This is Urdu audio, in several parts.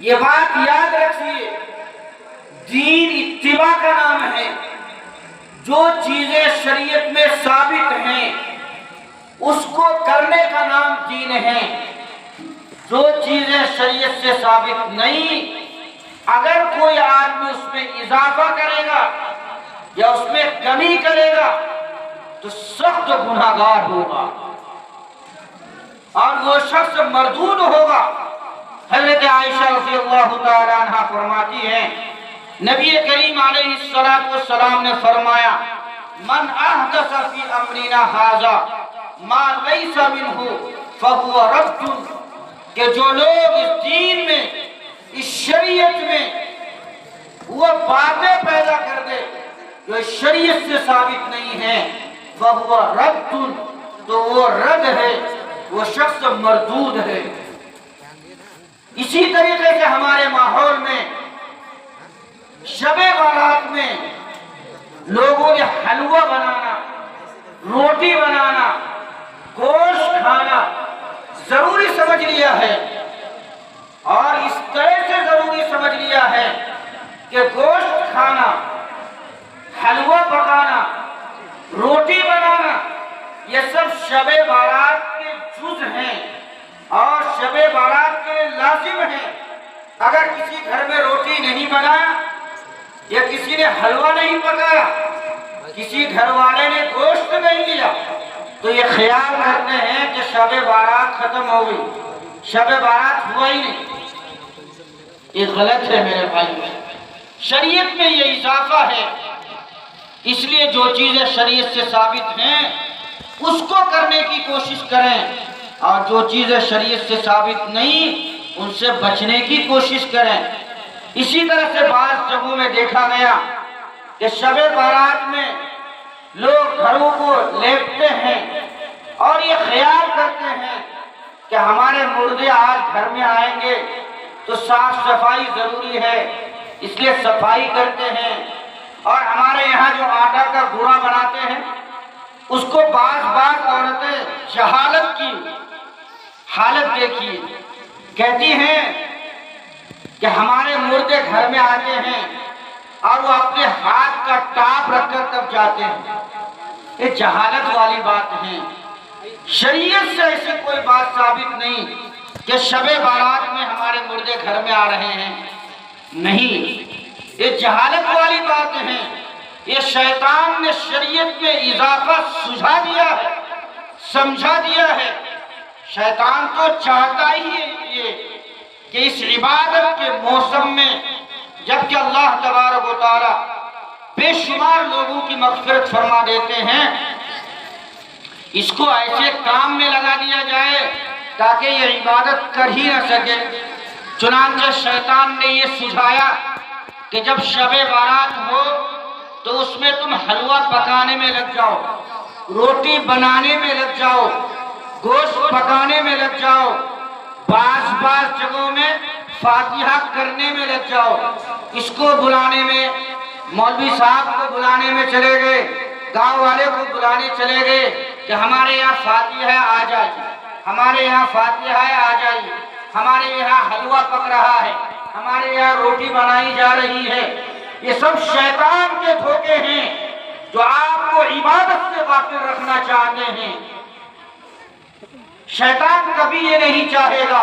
یہ بات یاد رکھیے، دین اتباع کا نام ہے۔ جو چیزیں شریعت میں ثابت ہیں اس کو کرنے کا نام دین ہے۔ جو چیزیں شریعت سے ثابت نہیں، اگر کوئی آدمی اس میں اضافہ کرے گا یا اس میں کمی کرے گا تو سخت گناہگار ہوگا اور وہ شخص مردود ہوگا۔ حضرت عائشہ رضی اللہ تعالی عنہ فرماتی ہیں، نبی کریم علیہ السلام نے فرمایا، من احدث فی امرنا ھذا ما لیس منہ فہو رد، کہ جو لوگ اس دین میں، اس شریعت میں وہ باتیں پیدا کر دے جو اس شریعت سے ثابت نہیں ہے، فہو رد، تو وہ رد ہے، وہ شخص مردود ہے۔ اسی طریقے سے ہمارے ماحول میں شب بارات میں لوگوں نے حلوہ بنانا، روٹی بنانا، گوشت کھانا ضروری سمجھ لیا ہے، اور اس طرح سے ضروری سمجھ لیا ہے کہ گوشت کھانا، حلوہ پکانا، روٹی بنانا یہ سب شب بارات کے جز ہیں اور شب بارات کے لازم ہیں۔ اگر کسی گھر میں روٹی نہیں بنایا یا کسی نے حلوہ نہیں پکایا، کسی گھر والے نے گوشت نہیں لیا، تو یہ خیال کرتے ہیں کہ شب بارات ختم ہو گئی، شب بارات ہوا ہی نہیں۔ یہ غلط ہے میرے بھائی، شریعت میں یہ اضافہ ہے۔ اس لیے جو چیزیں شریعت سے ثابت ہیں اس کو کرنے کی کوشش کریں، اور جو چیزیں شریعت سے ثابت نہیں ان سے بچنے کی کوشش کریں۔ اسی طرح سے بعض جگہوں میں دیکھا گیا کہ شب بارات میں لوگ گھروں کو لیپتے ہیں اور یہ خیال کرتے ہیں کہ ہمارے مردے آج گھر میں آئیں گے تو صاف صفائی ضروری ہے، اس لیے صفائی کرتے ہیں۔ اور ہمارے یہاں جو آٹا کا گوڑا بناتے ہیں اس کو بعض عورتیں جہالت کی حالت دیکھیے، کہتی ہیں کہ ہمارے مردے گھر میں آتے ہیں اور وہ اپنے ہاتھ کا ٹاپ رکھ کر تب جاتے ہیں۔ یہ جہالت والی بات ہے، شریعت سے ایسی کوئی بات ثابت نہیں کہ شب بارات میں ہمارے مردے گھر میں آ رہے ہیں، نہیں، یہ جہالت والی بات ہے۔ یہ شیطان نے شریعت میں اضافہ سجھا دیا ہے، سمجھا دیا ہے۔ شیطان تو چاہتا ہی ہے یہ کہ اس عبادت کے موسم میں جبکہ اللہ تبارک و تعالی بے شمار لوگوں کی مغفرت فرما دیتے ہیں، اس کو ایسے کام میں لگا دیا جائے تاکہ یہ عبادت کر ہی نہ سکے۔ چنانچہ شیطان نے یہ سجھایا کہ جب شب بارات ہو تو اس میں تم حلوہ پکانے میں لگ جاؤ، روٹی بنانے میں لگ جاؤ، گوشت پکانے میں لگ جاؤ، بعض جگہوں میں فاتحہ کرنے میں لگ جاؤ۔ اس کو بلانے میں، مولوی صاحب کو بلانے میں چلے گئے، گاؤں والے کو بلانے چلے گئے کہ ہمارے یہاں فاتحہ آ جائیے، ہمارے یہاں فاتحہ آ جائیے، ہمارے یہاں حلوہ پک رہا ہے، ہمارے یہاں روٹی بنائی جا رہی ہے۔ یہ سب شیطان کے دھوکے ہیں جو آپ کو عبادت سے غافل رکھنا چاہتے ہیں۔ شیطان کبھی یہ نہیں چاہے گا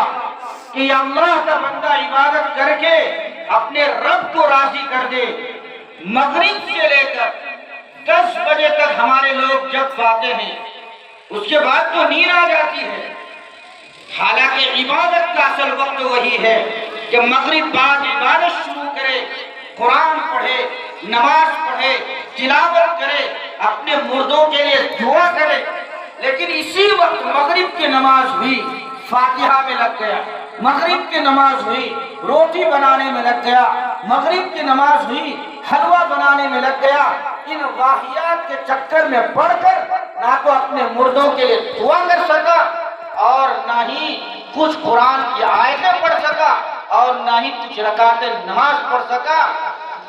کہ اللہ کا بندہ عبادت کر کے اپنے رب کو راضی کر دے۔ مغرب سے لے کر 10 بجے تک ہمارے لوگ جگ پاتے ہیں، اس کے بعد تو نیند آ جاتی ہے، حالانکہ عبادت کا اصل وقت وہی ہے کہ مغرب بعد عبادت شروع کرے، قرآن پڑھے، نماز پڑھے، تلاوت کرے، اپنے مردوں کے لیے دعا کرے۔ لیکن اسی وقت مغرب کی نماز ہوئی، فاتحہ میں لگ گیا، مغرب کی نماز ہوئی، روٹی بنانے میں لگ گیا، مغرب کی نماز ہوئی، حلوہ بنانے میں لگ گیا۔ ان واحیات کے چکر میں پڑھ کر نہ تو اپنے مردوں کے لیے دعا کر سکا اور نہ ہی کچھ قرآن کی آیتیں پڑھ سکا اور نہ ہی کچھ رکعتیں نماز پڑھ سکا۔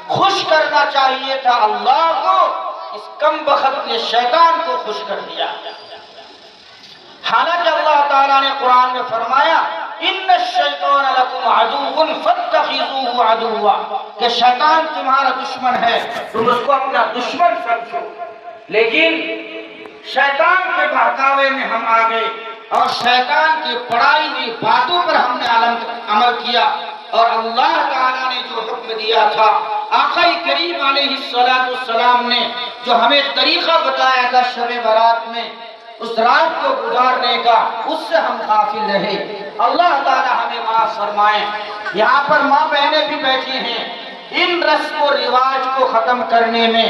خوش کرنا چاہیے تھا اللہ کو، اس کم بخت نے شیطان کو خوش کر دیا۔ حالانکہ اللہ تعالیٰ نے قرآن میں فرمایا ان الشیطان لکم عدو فاتخذوه عدوا، کہ شیطان تمہارا دشمن ہے، تم اس کو اپنا دشمن سمجھو۔ لیکن شیطان کے بہکاوے میں ہم آ گئے اور شیطان کی پڑھائی ہوئی باتوں پر ہم نے عمل کیا، اور اللہ تعالیٰ نے جو حکم دیا تھا، آقا کریم علیہ السلام نے جو ہمیں طریقہ بتایا تھا شب برات میں اس رات کو گزارنے کا، اس سے ہم غافل رہے۔ اللہ تعالیٰ ہمیں معاف فرمائے۔ یہاں پر ماں بہنیں بھی بیٹھی ہیں، ان رسم و رواج کو ختم کرنے میں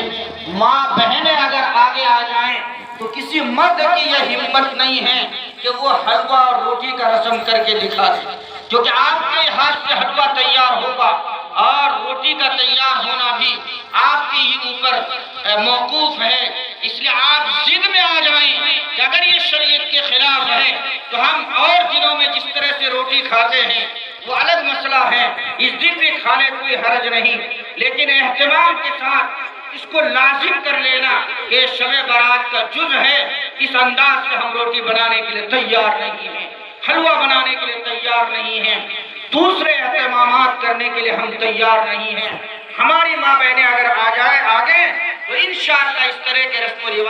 ماں بہنیں اگر آگے آ جائیں تو کسی مرد کی یہ ہمت نہیں ہے کہ وہ حلوہ اور روٹی کا رسم کر کے دکھا دے، کیونکہ آپ کے ہاتھ سے حلوہ تیار ہوگا اور روٹی کا تیار ہونا بھی آپ کے ہی اوپر موقوف ہے۔ اس لیے آپ ضد میں آ جائیں کہ اگر یہ شریعت کے خلاف ہے تو ہم اور دنوں میں جس طرح سے روٹی کھاتے ہیں وہ الگ مسئلہ ہے، اس دن بھی کھانے کوئی حرج نہیں، لیکن اہتمام کے ساتھ اس کو لازم کر لینا کہ شب برات کا جز ہے، اس انداز سے ہم روٹی بنانے کے لیے تیار نہیں ہیں، حلوہ بنانے کے لیے تیار نہیں ہیں، دوسرے اہتمامات کرنے کے لیے ہم تیار نہیں ہیں۔ ہماری ماں بہنیں اگر آ جائے آگے تو انشاءاللہ اس طرح کے رسم و رواج